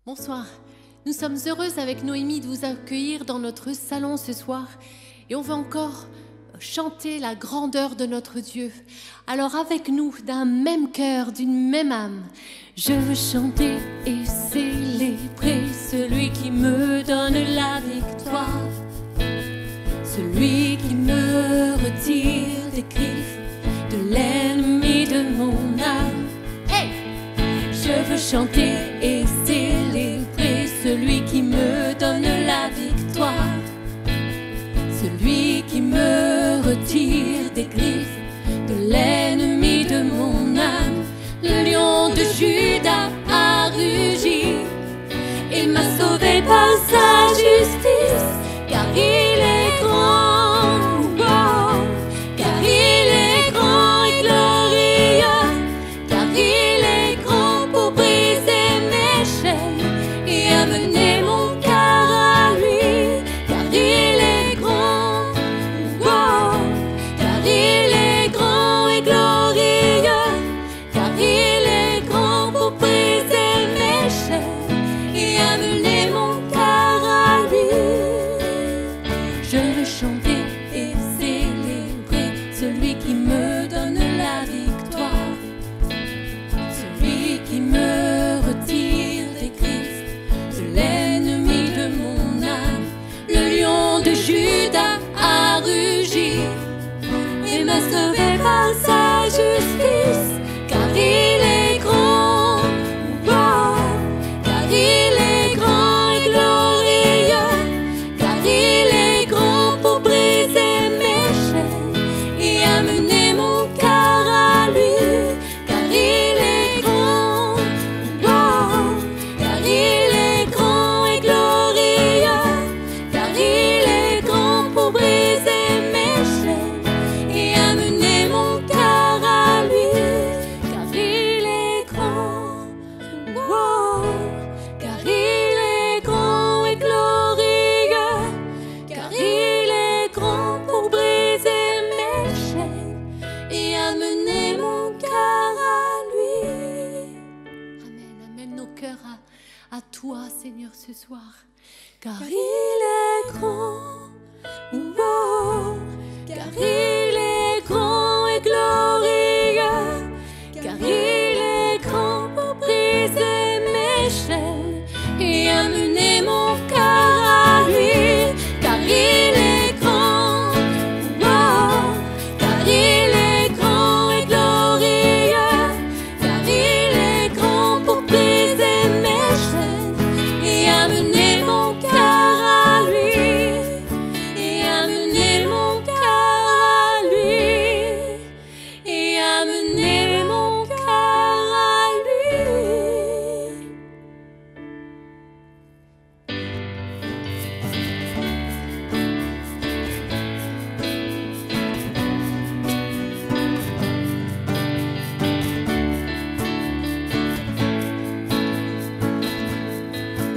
Bonsoir, nous sommes heureuses avec Noémie de vous accueillir dans notre salon ce soir et on va encore chanter la grandeur de notre Dieu. Alors avec nous, d'un même cœur, d'une même âme, je veux chanter et célébrer celui qui me donne la victoire, celui qui me retire des griffes de l'ennemi de mon âme. Hey! Je veux chanter et célébrer celui qui me donne la victoire, celui qui me retire des griffes de l'ennemi de mon âme. Le lion de Juda a rugi, il m'a sauvé par sa justice, car il est grand, oh, car il est grand et glorieux, car il est grand pour briser mes chaînes et amener mon cœur à lui, car il est grand, oh, car il est grand et glorieux, car il est grand pour briser mes chaînes et amener mon cœur à lui. Je veux chanter et célébrer celui qui me donne la victoire, celui qui me retire des griffes de l'ennemi de mon âme. Le lion de Juda a rugi et m'a sauvé par sa justice, car il est grand, oh, car il est grand et glorieux, car il est grand pour briser mes chaînes et amener mon cœur à lui, car il est grand, oh, car il est grand et glorieux, car il est grand pour briser mes chaînes et amener mon cœur à lui, car il est grand, oh, car il est grand et glorieux, car il est grand pour briser mes chaînes et amener mon cœur à lui. Amen, amène nos cœurs à toi, Seigneur, ce soir, car il est grand, oh, car il est grand et glorieux, car il est grand pour briser mes chaînes et amener mon cœur à lui, car il est grand, oh, car il est grand et glorieux, car il est grand pour briser mes chaînes et amener mon cœur à lui, et amener mon cœur à lui, et amener mon cœur à lui.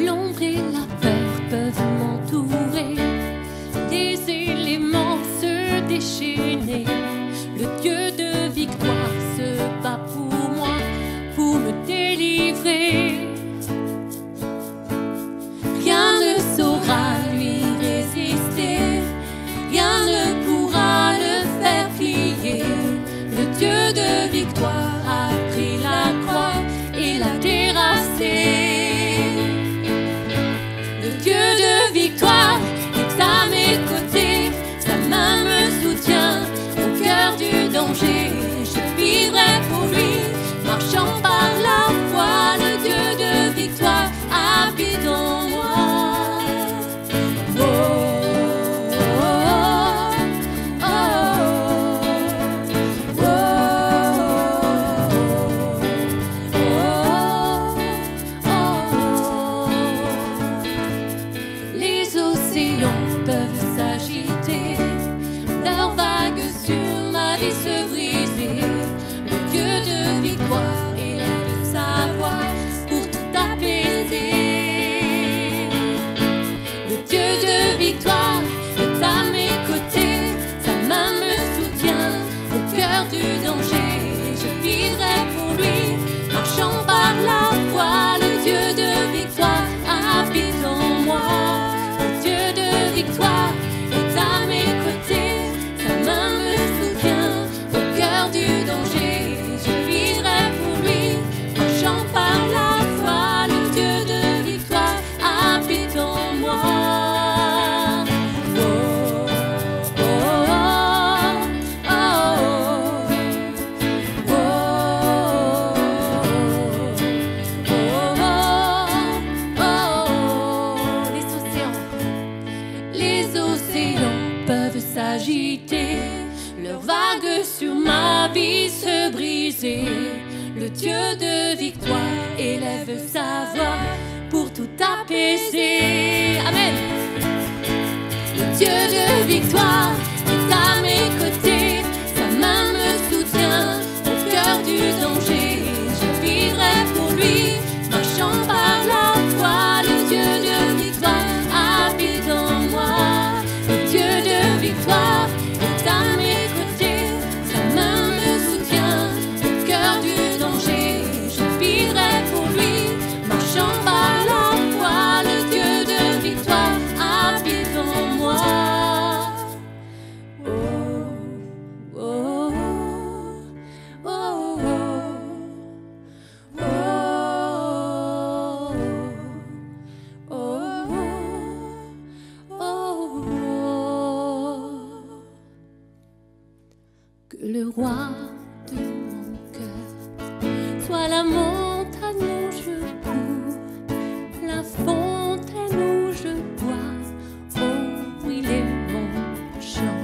L'ombre et la peur peuvent m'entourer, des éléments se déchaîner. Le Dieu de victoire se bat pour moi, pour me délivrer. Rien ne saura lui résister, rien ne pourra le faire plier. Le Dieu de victoire a pris la croix et l'a terrassé. Le Dieu de victoire est à mes côtés, sa main me soutient au cœur du danger. Je vivrai pour lui, marchant par la foi. Le Dieu de victoire habite en moi. Oh, oh, oh, oh, oh, oh. Les océans peuvent s'agiter, leurs vagues sur ma vie se briser. Le Dieu de victoire est là de sa voix pour tout apaiser. Le Dieu de victoire est à mes côtés, sa main me soutient au cœur du danger. Je vivrai pour lui, marchant par la foi. Le Dieu de victoire Dieu de victoire élève sa voix pour tout apaiser. Amen. Le Dieu de victoire est à mes côtés, sa main me soutient au cœur du danger. Je vivrai pour lui, marchant par la foi. Le Dieu de victoire habite en moi. Le Dieu de victoire est à mes côtés, sa main me soutient au cœur du danger. Je vivrai pour lui, marchant par la foi. Le Dieu de victoire habite en moi. Oh, oh, oh, oh, oh, oh, oh. Que le roi de mon cœur soit la montagne où je cours, la fontaine où je bois. Oh, il est mon chant.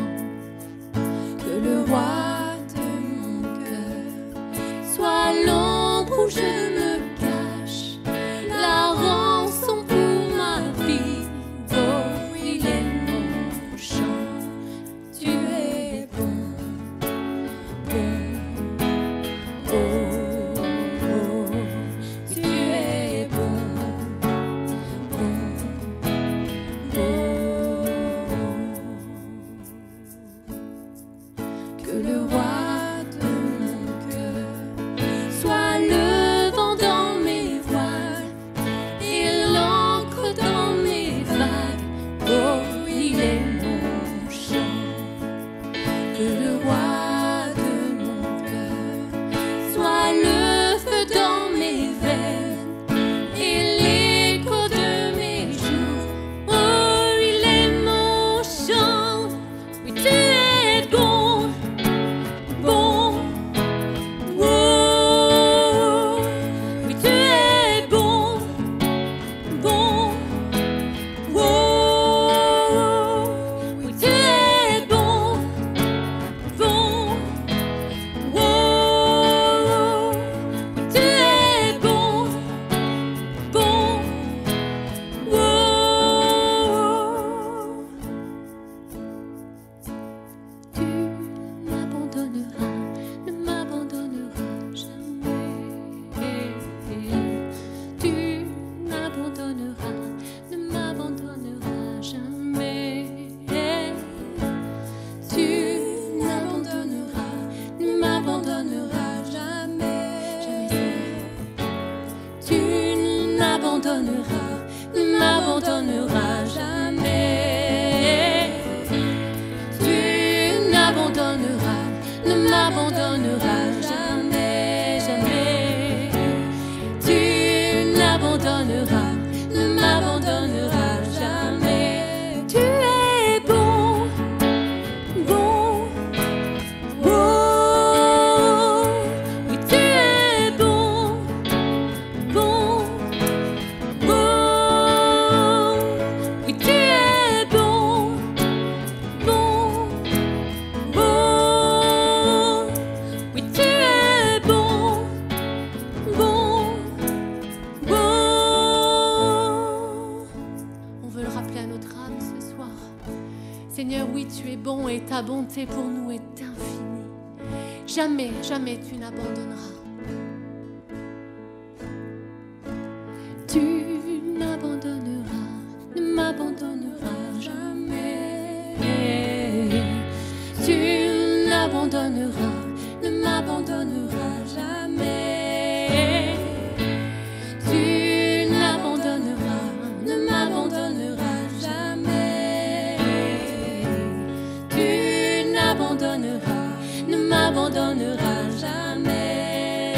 Que le roi de mon cœur soit l'ombre où je me cache, la rançon pour ma vie. Oh, il est mon chant. Tu es bon, bon, oh, oh. Tu es bon, bon, oh. Que le roi de mon cœur soit le vent dans mes voiles et l'encre dans mes vagues. Oh, il est mon chant. Que le roi de mon cœur soit le feu dans mes veines et l'écho de mes jours. Oh, il est mon chant. Oui, tu es bon, bon, oh. Oui, tu es bon, bon, oh. Oui, tu es bon, bon, oh. Oui, tu es bon, bon, oh. Tu m'abandonneras, ne m'abandonneras jamais. Tu m'abandonneras, ne m'abandonneras jamais. Tu m'abandonneras, ne m'abandonneras jamais. Jamais. Tu m'abandonneras, ne m'abandonneras jamais. Tu n'abandonneras, ne m'abandonneras jamais, jamais. Tu n'abandonneras, ne m'abandonneras jamais. Tu es bon, bon, oh. Oui, tu es bon, bon, oh. Oui, tu es bon, bon, oh. Oui, tu es bon, bon, bon. On veut le rappeler à notre âme ce soir. Seigneur, oui, tu es bon et ta bonté pour nous est infinie. Jamais, jamais tu n'abandonneras. Tu m'abandonneras, ne m'abandonneras jamais. Tu n'abandonneras, ne m'abandonneras jamais. Tu n'abandonneras, ne m'abandonneras jamais. Tu n'abandonneras, ne m'abandonneras jamais.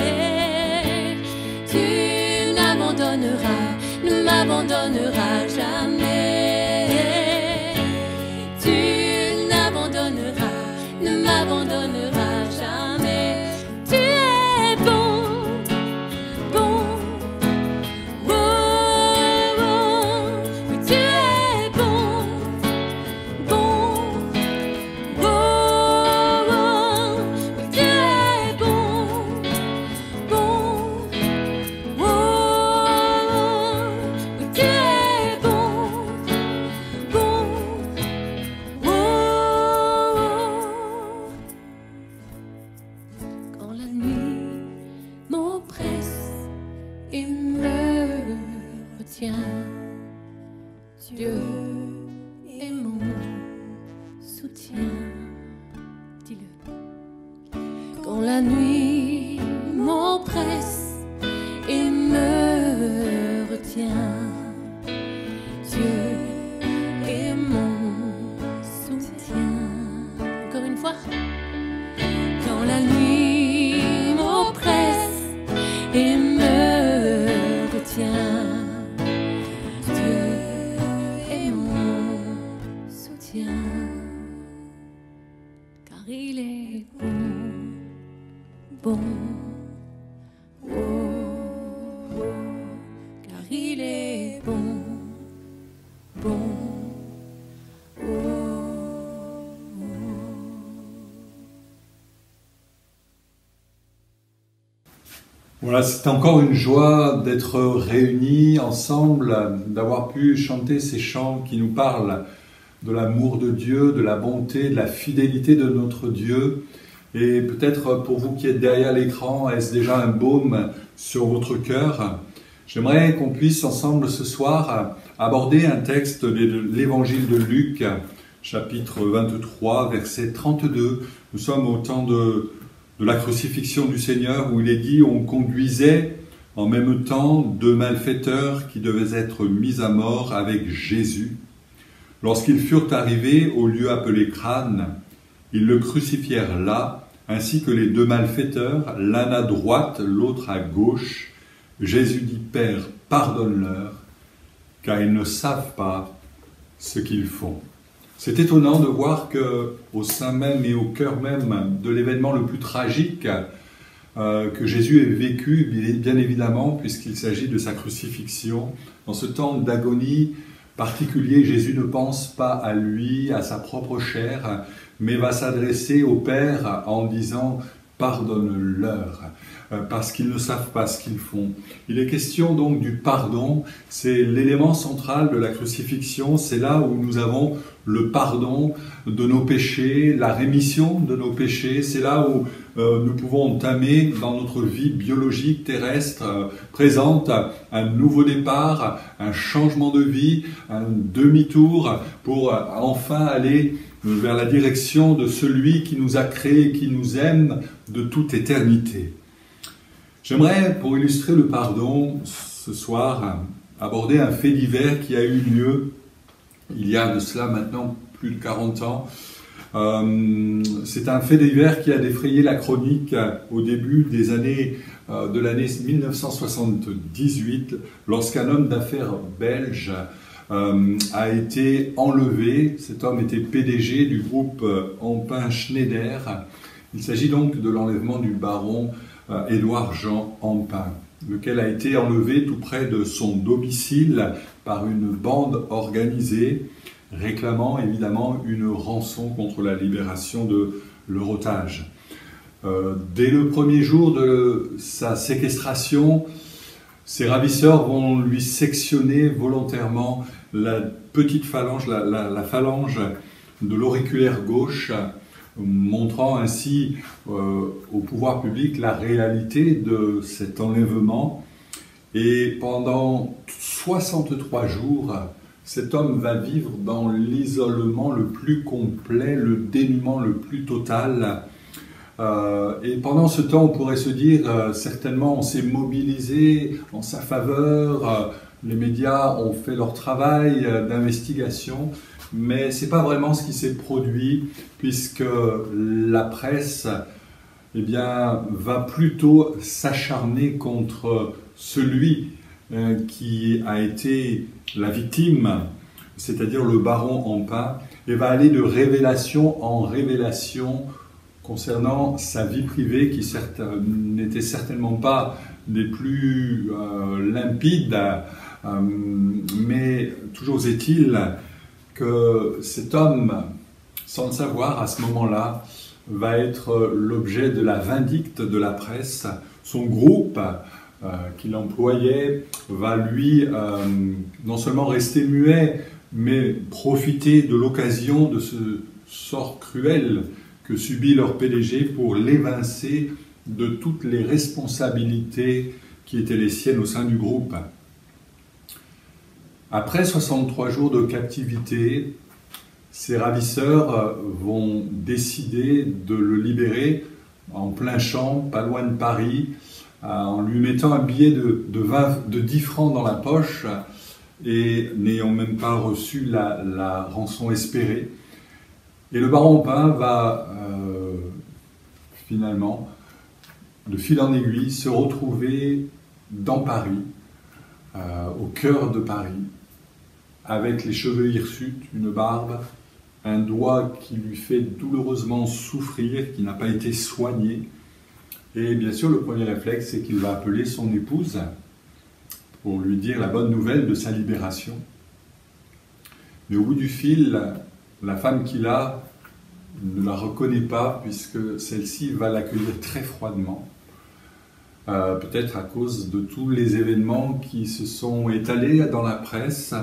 soutien. Dieu est mon soutien. Dis-le. Quand la nuit m'oppresse et me retient, Dieu est mon soutien. Encore une fois. Quand la nuit m'oppresse et me retient, car il est bon, oh, oh, car il est bon, oh, oh. Voilà, c'est encore une joie d'être réunis ensemble, d'avoir pu chanter ces chants qui nous parlent de l'amour de Dieu, de la bonté, de la fidélité de notre Dieu. Et peut-être pour vous qui êtes derrière l'écran, est-ce déjà un baume sur votre cœur? J'aimerais qu'on puisse ensemble ce soir aborder un texte de l'évangile de Luc, chapitre 23, verset 32. Nous sommes au temps de la crucifixion du Seigneur, où il est dit « On conduisait en même temps deux malfaiteurs qui devaient être mis à mort avec Jésus. Lorsqu'ils furent arrivés au lieu appelé Crâne, ils le crucifièrent là, ainsi que les deux malfaiteurs, l'un à droite, l'autre à gauche. Jésus dit « Père, pardonne-leur, car ils ne savent pas ce qu'ils font. » C'est étonnant de voir qu'au sein même et au cœur même de l'événement le plus tragique que Jésus ait vécu, bien évidemment, puisqu'il s'agit de sa crucifixion, dans ce temps d'agonie particulier, Jésus ne pense pas à lui, à sa propre chair, mais va s'adresser au Père en disant « Pardonne-leur » parce qu'ils ne savent pas ce qu'ils font. Il est question donc du pardon, c'est l'élément central de la crucifixion, c'est là où nous avons le pardon de nos péchés, la rémission de nos péchés, c'est là où nous pouvons entamer dans notre vie biologique terrestre présente un nouveau départ, un changement de vie, un demi-tour pour enfin aller vers la direction de celui qui nous a créés, qui nous aime de toute éternité. J'aimerais, pour illustrer le pardon, ce soir, aborder un fait divers qui a eu lieu il y a de cela maintenant plus de 40 ans. C'est un fait divers qui a défrayé la chronique au début des années de l'année 1978, lorsqu'un homme d'affaires belge a été enlevé. Cet homme était PDG du groupe Ampin Schneider. Il s'agit donc de l'enlèvement du baron Édouard Jean Ampin, lequel a été enlevé tout près de son domicile par une bande organisée, réclamant évidemment une rançon contre la libération de leur otage. Dès le premier jour de sa séquestration, ses ravisseurs vont lui sectionner volontairement la petite phalange, la phalange de l'auriculaire gauche, montrant ainsi au pouvoir public la réalité de cet enlèvement. Et pendant 63 jours, cet homme va vivre dans l'isolement le plus complet, le dénuement le plus total. Et pendant ce temps, on pourrait se dire, certainement on s'est mobilisé en sa faveur, les médias ont fait leur travail d'investigation, mais ce n'est pas vraiment ce qui s'est produit, puisque la presse va plutôt s'acharner contre celui qui a été la victime, c'est-à-dire le baron Ampin, et va aller de révélation en révélation concernant sa vie privée, qui n'était certainement pas des plus limpides, mais toujours est-il que cet homme, sans le savoir à ce moment-là, va être l'objet de la vindicte de la presse. Son groupe qu'il employait va lui non seulement rester muet, mais profiter de l'occasion de ce sort cruel que subit leur PDG pour l'évincer de toutes les responsabilités qui étaient les siennes au sein du groupe. Après 63 jours de captivité, ses ravisseurs vont décider de le libérer en plein champ, pas loin de Paris, en lui mettant un billet de 10 francs dans la poche et n'ayant même pas reçu la rançon espérée. Et le baron Aupin va finalement, de fil en aiguille, se retrouver dans Paris, au cœur de Paris, avec les cheveux hirsutes, une barbe, un doigt qui lui fait douloureusement souffrir, qui n'a pas été soigné. Et bien sûr, le premier réflexe, c'est qu'il va appeler son épouse pour lui dire la bonne nouvelle de sa libération. Mais au bout du fil, la femme qu'il a ne la reconnaît pas, puisque celle-ci va l'accueillir très froidement. Peut-être à cause de tous les événements qui se sont étalés dans la presse.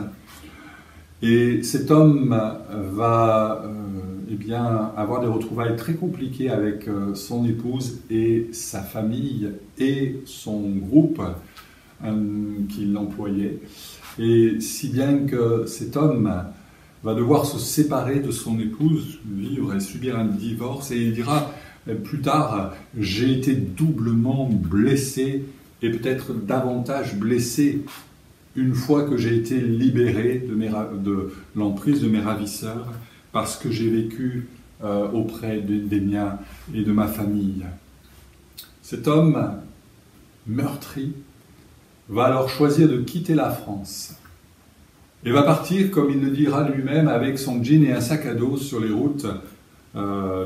Et cet homme va eh bien, avoir des retrouvailles très compliquées avec son épouse et sa famille et son groupe qui l'employait. Et si bien que cet homme va devoir se séparer de son épouse, vivre et subir un divorce, et il dira plus tard « j'ai été doublement blessé et peut-être davantage blessé une fois que j'ai été libéré de l'emprise de mes ravisseurs, parce que j'ai vécu auprès des miens et de ma famille. » Cet homme meurtri va alors choisir de quitter la France et va partir, comme il le dira lui-même, avec son jean et un sac à dos sur les routes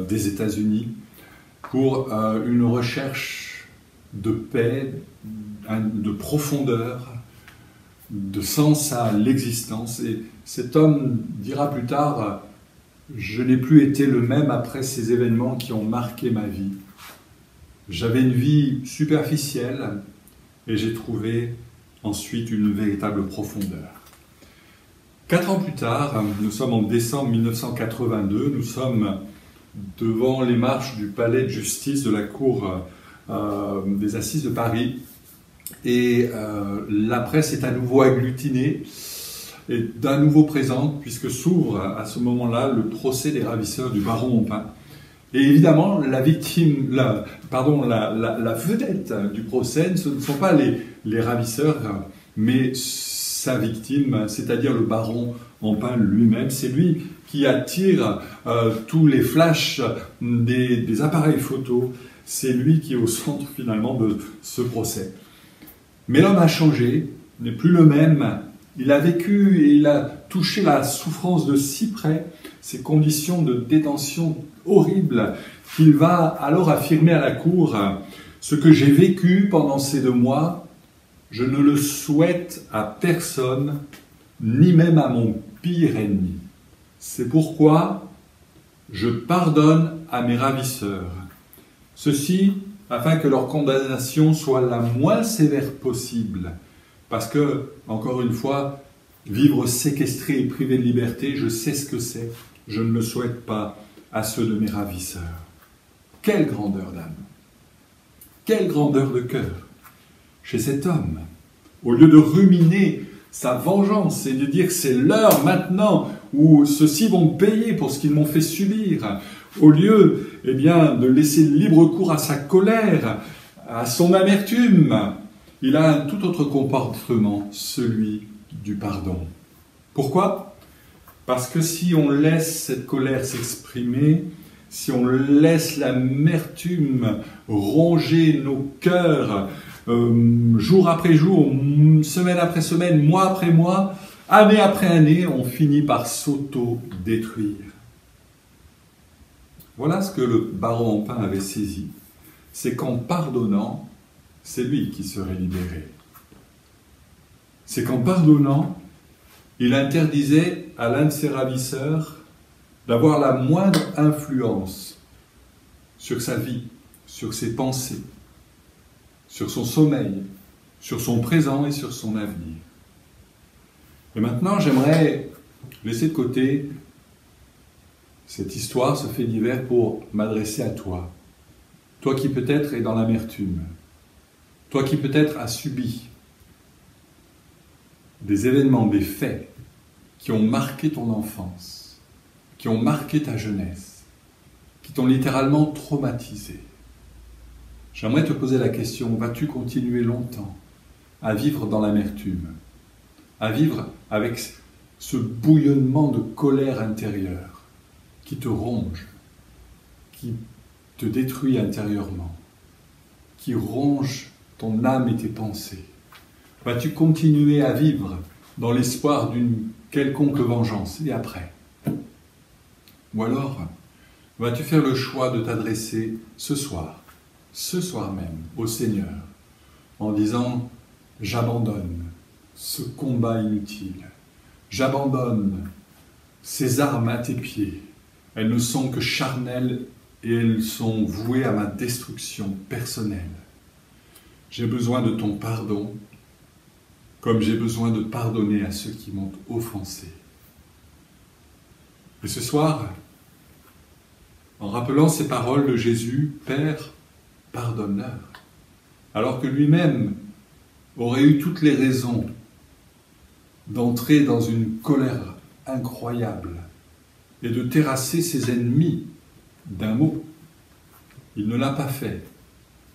des États-Unis pour une recherche de paix, de profondeur, de sens à l'existence. Et cet homme dira plus tard « Je n'ai plus été le même après ces événements qui ont marqué ma vie. J'avais une vie superficielle et j'ai trouvé ensuite une véritable profondeur. » 4 ans plus tard, nous sommes en décembre 1982, nous sommes devant les marches du palais de justice de la cour des assises de Paris. Et la presse est à nouveau agglutinée et d'un nouveau présente, puisque s'ouvre à ce moment-là le procès des ravisseurs du baron Aupin. Et évidemment, la vedette du procès, ce ne sont pas les ravisseurs, mais sa victime, c'est-à-dire le baron Aupin lui-même. C'est lui qui attire tous les flashs des appareils photo. C'est lui qui est au centre finalement de ce procès. Mais l'homme a changé, n'est plus le même. Il a vécu et il a touché la souffrance de si près, ces conditions de détention horribles, qu'il va alors affirmer à la cour « Ce que j'ai vécu pendant ces 2 mois, je ne le souhaite à personne, ni même à mon pire ennemi. C'est pourquoi je pardonne à mes ravisseurs. Ceci afin que leur condamnation soit la moins sévère possible. Parce que, encore une fois, vivre séquestré et privé de liberté, je sais ce que c'est. Je ne le souhaite pas à ceux de mes ravisseurs. » Quelle grandeur d'âme! Quelle grandeur de cœur chez cet homme! Au lieu de ruminer sa vengeance et de dire que c'est l'heure maintenant où ceux-ci vont payer pour ce qu'ils m'ont fait subir, au lieu eh bien, de laisser libre cours à sa colère, à son amertume, il a un tout autre comportement, celui du pardon. Pourquoi? Parce que si on laisse cette colère s'exprimer, si on laisse l'amertume ronger nos cœurs, jour après jour, semaine après semaine, mois après mois, année après année, on finit par s'auto-détruire. Voilà ce que le baron Aupin avait saisi, c'est qu'en pardonnant, c'est lui qui serait libéré. C'est qu'en pardonnant, il interdisait à l'un de ses ravisseurs d'avoir la moindre influence sur sa vie, sur ses pensées, sur son sommeil, sur son présent et sur son avenir. Et maintenant, j'aimerais laisser de côté cette histoire, ce fait divers, pour m'adresser à toi. Toi qui peut-être es dans l'amertume. Toi qui peut-être as subi des événements, des faits qui ont marqué ton enfance, qui ont marqué ta jeunesse, qui t'ont littéralement traumatisé. J'aimerais te poser la question, vas-tu continuer longtemps à vivre dans l'amertume, à vivre avec ce bouillonnement de colère intérieure qui te ronge, qui te détruit intérieurement, qui ronge ton âme et tes pensées? Vas-tu continuer à vivre dans l'espoir d'une quelconque vengeance et après? Ou alors, vas-tu faire le choix de t'adresser ce soir même, au Seigneur, en disant « J'abandonne ce combat inutile, j'abandonne ces armes à tes pieds, elles ne sont que charnelles et elles sont vouées à ma destruction personnelle. J'ai besoin de ton pardon, comme j'ai besoin de pardonner à ceux qui m'ont offensé. » Et ce soir, en rappelant ces paroles de Jésus, « Père, pardonne-leur », alors que lui-même aurait eu toutes les raisons d'entrer dans une colère incroyable et de terrasser ses ennemis d'un mot. Il ne l'a pas fait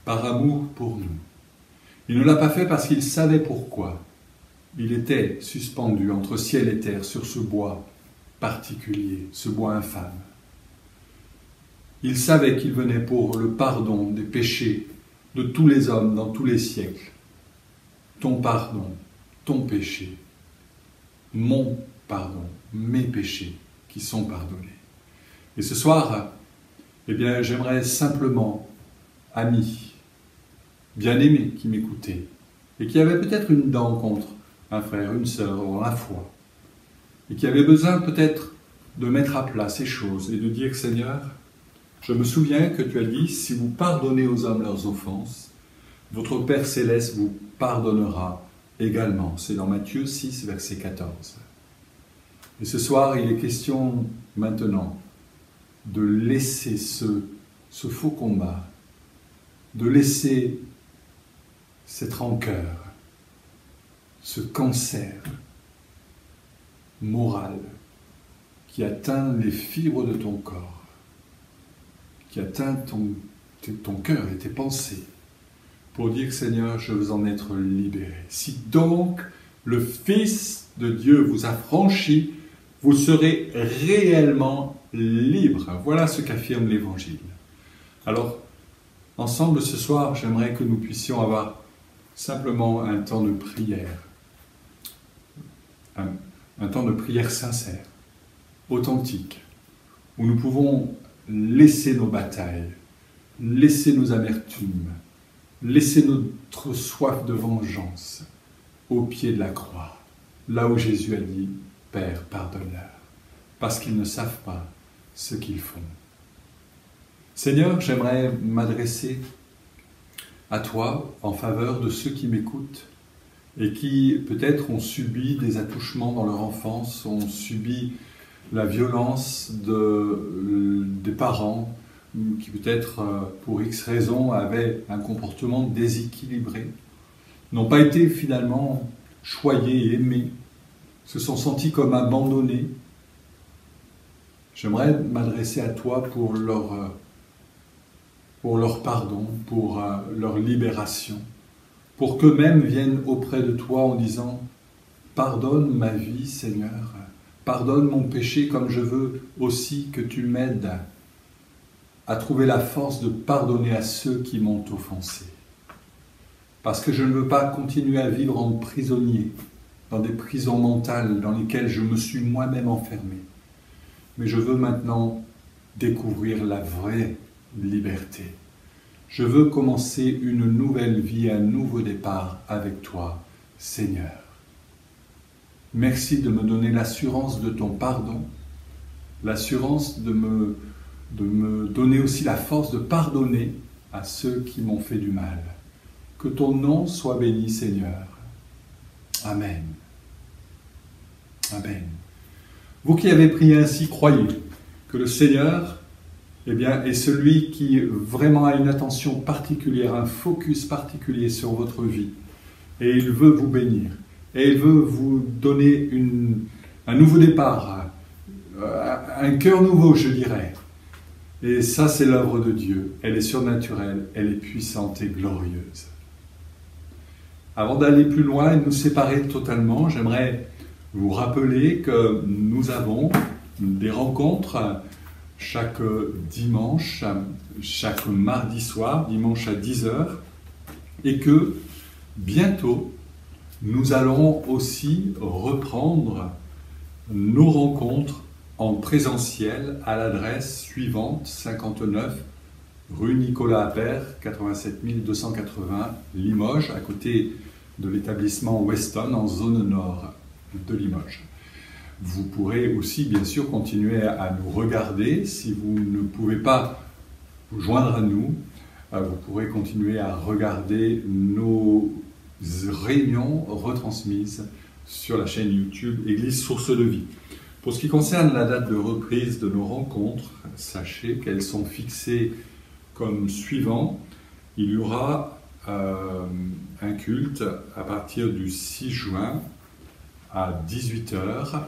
par amour pour nous. Il ne l'a pas fait parce qu'il savait pourquoi. Il était suspendu entre ciel et terre sur ce bois particulier, ce bois infâme. Il savait qu'il venait pour le pardon des péchés de tous les hommes dans tous les siècles. Ton pardon, ton péché, mon pardon, mes péchés qui sont pardonnés. Et ce soir, eh bien, j'aimerais simplement, amis, bien-aimés qui m'écoutaient, et qui avaient peut-être une dent contre un frère, une sœur, dans la foi, et qui avaient besoin peut-être de mettre à plat ces choses et de dire « Seigneur, je me souviens que tu as dit, si vous pardonnez aux hommes leurs offenses, votre Père Céleste vous pardonnera également. » C'est dans Matthieu 6, verset 14. Et ce soir, il est question maintenant de laisser ce faux combat, de laisser cette rancœur, ce cancer moral qui atteint les fibres de ton corps, qui atteint ton cœur et tes pensées, pour dire, Seigneur, je veux en être libéré. Si donc le Fils de Dieu vous a franchi, vous serez réellement libre. Voilà ce qu'affirme l'Évangile. Alors, ensemble ce soir, j'aimerais que nous puissions avoir simplement un temps de prière, un temps de prière sincère, authentique, où nous pouvons laisser nos batailles, laisser nos amertumes, laisser notre soif de vengeance au pied de la croix, là où Jésus a dit « Père, pardonne-leur », parce qu'ils ne savent pas ce qu'ils font. Seigneur, j'aimerais m'adresser à toi en faveur de ceux qui m'écoutent et qui peut-être ont subi des attouchements dans leur enfance, ont subi la violence des parents, qui peut-être pour X raisons avaient un comportement déséquilibré, n'ont pas été finalement choyés et aimés, se sont sentis comme abandonnés. J'aimerais m'adresser à toi pour leur pardon, pour leur libération, pour qu'eux-mêmes viennent auprès de toi en disant « Pardonne ma vie, Seigneur, pardonne mon péché comme je veux aussi que tu m'aides à trouver la force de pardonner à ceux qui m'ont offensé. Parce que je ne veux pas continuer à vivre en prisonnier, dans des prisons mentales dans lesquelles je me suis moi-même enfermé. Mais je veux maintenant découvrir la vraie liberté. Je veux commencer une nouvelle vie, un nouveau départ avec toi, Seigneur. Merci de me donner l'assurance de ton pardon, l'assurance de me donner aussi la force de pardonner à ceux qui m'ont fait du mal. Que ton nom soit béni, Seigneur. Amen. Amen. Vous qui avez prié ainsi, croyez que le Seigneur est celui qui vraiment a une attention particulière, un focus particulier sur votre vie. Et il veut vous bénir. et il veut vous donner un nouveau départ, un cœur nouveau, je dirais. Et ça, c'est l'œuvre de Dieu. Elle est surnaturelle, elle est puissante et glorieuse. Avant d'aller plus loin et de nous séparer totalement, j'aimerais vous rappeler que nous avons des rencontres chaque dimanche, chaque mardi soir, dimanche à 10 h, et que bientôt, nous allons aussi reprendre nos rencontres en présentiel à l'adresse suivante, 59 rue Nicolas Appert, 87 280 Limoges, à côté de l'établissement Weston en zone nord de Limoges. Vous pourrez aussi bien sûr continuer à nous regarder. Si vous ne pouvez pas vous joindre à nous, vous pourrez continuer à regarder nos réunions retransmises sur la chaîne YouTube Église Source de Vie. Pour ce qui concerne la date de reprise de nos rencontres, sachez qu'elles sont fixées comme suivant. Il y aura un culte à partir du 6 juin à 18 h,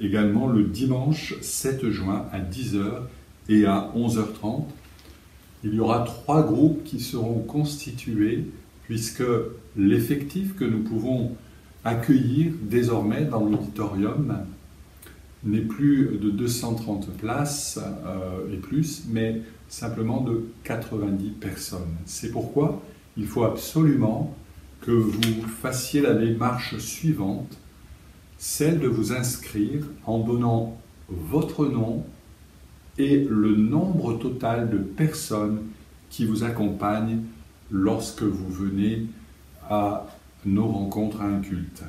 également le dimanche 7 juin à 10 h et à 11h30. Il y aura 3 groupes qui seront constitués puisque l'effectif que nous pouvons accueillir désormais dans l'auditorium n'est plus de 230 places et plus, mais simplement de 90 personnes. C'est pourquoi il faut absolument que vous fassiez la démarche suivante, celle de vous inscrire en donnant votre nom et le nombre total de personnes qui vous accompagnent lorsque vous venez à nos rencontres à un culte.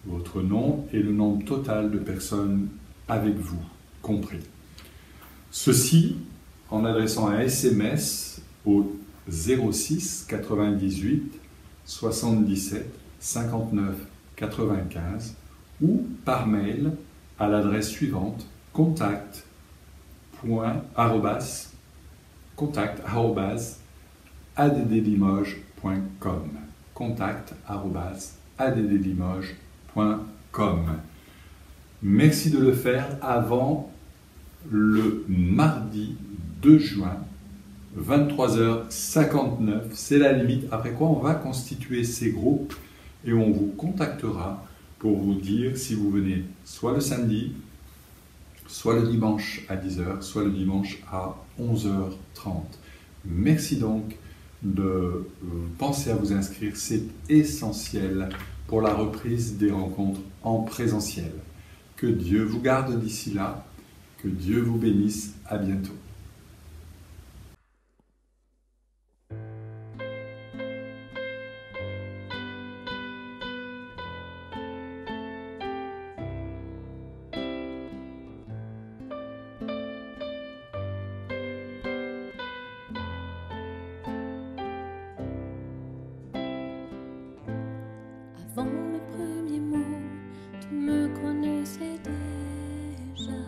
Votre nom et le nombre total de personnes avec vous, compris. Ceci en adressant un SMS au 06 98 77 59 95 ou par mail à l'adresse suivante contact@addlimoges.com contact@addlimoges.com. Merci de le faire avant le mardi 2 juin, 23h59. C'est la limite, après quoi on va constituer ces groupes et on vous contactera pour vous dire si vous venez soit le samedi, soit le dimanche à 10 h, soit le dimanche à 11h30. Merci donc de penser à vous inscrire, c'est essentiel pour la reprise des rencontres en présentiel. Que Dieu vous garde d'ici là, que Dieu vous bénisse, à bientôt. Avant mes premiers mots, tu me connaissais déjà.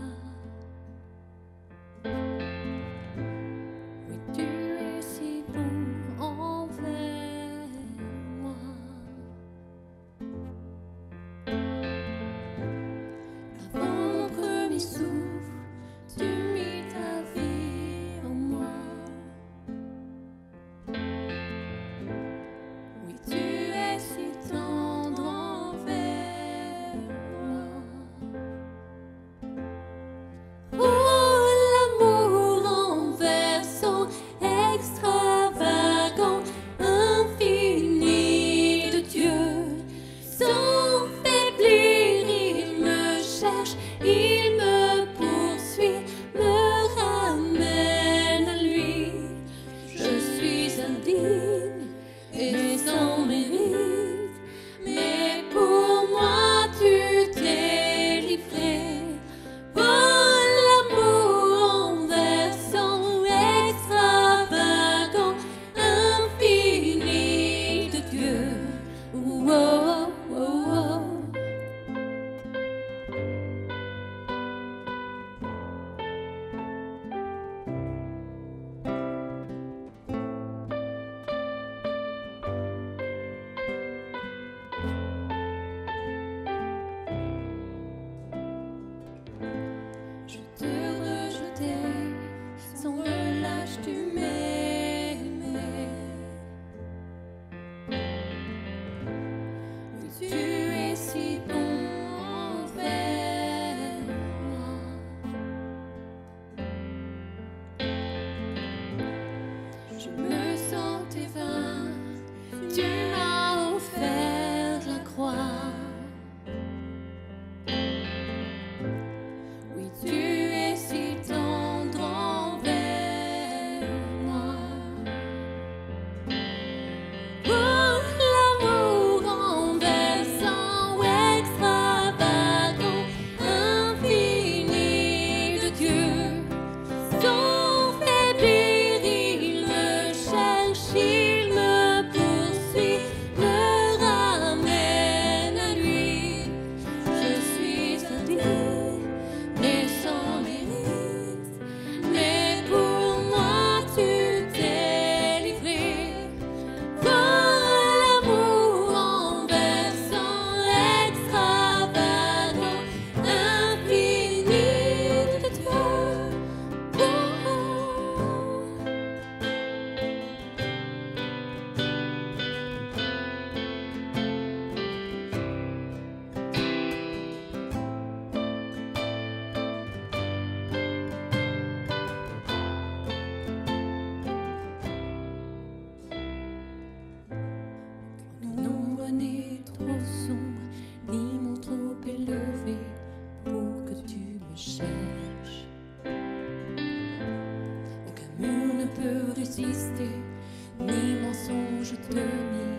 tenir,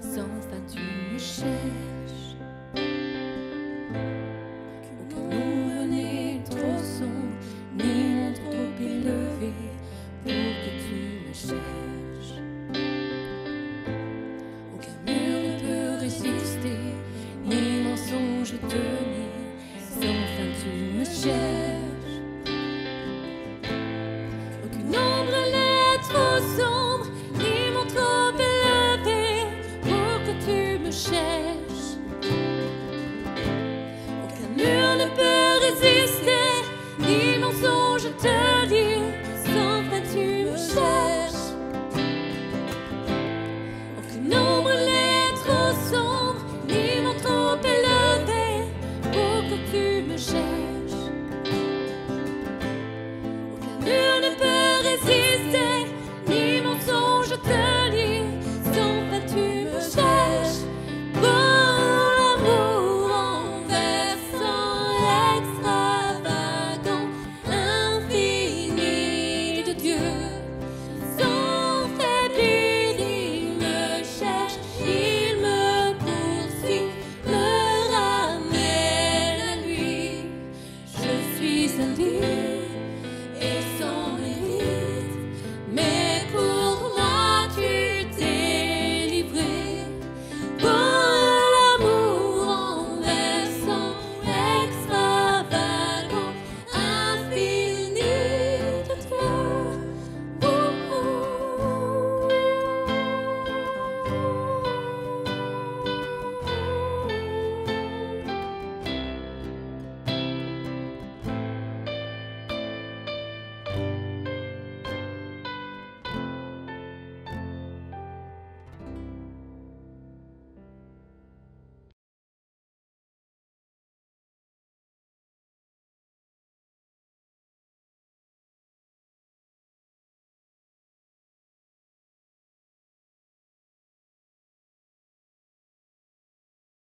sans fin tu me cherches. Aucun ombre n'est trop sombre, ni monde trop élevé pour que tu me cherches. Aucun mur ne peut résister, ni mensonge tenir, sans fin tu me cherches. Aucune ombre n'est trop sombre, ni monde trop élevé pour que tu me cherches. Aucun mur ne peut résister, ni mensonge te dire, sans fin tu me cherches. Aucune ombre n'est trop sombre, ni monde trop élevé pour que tu me cherches.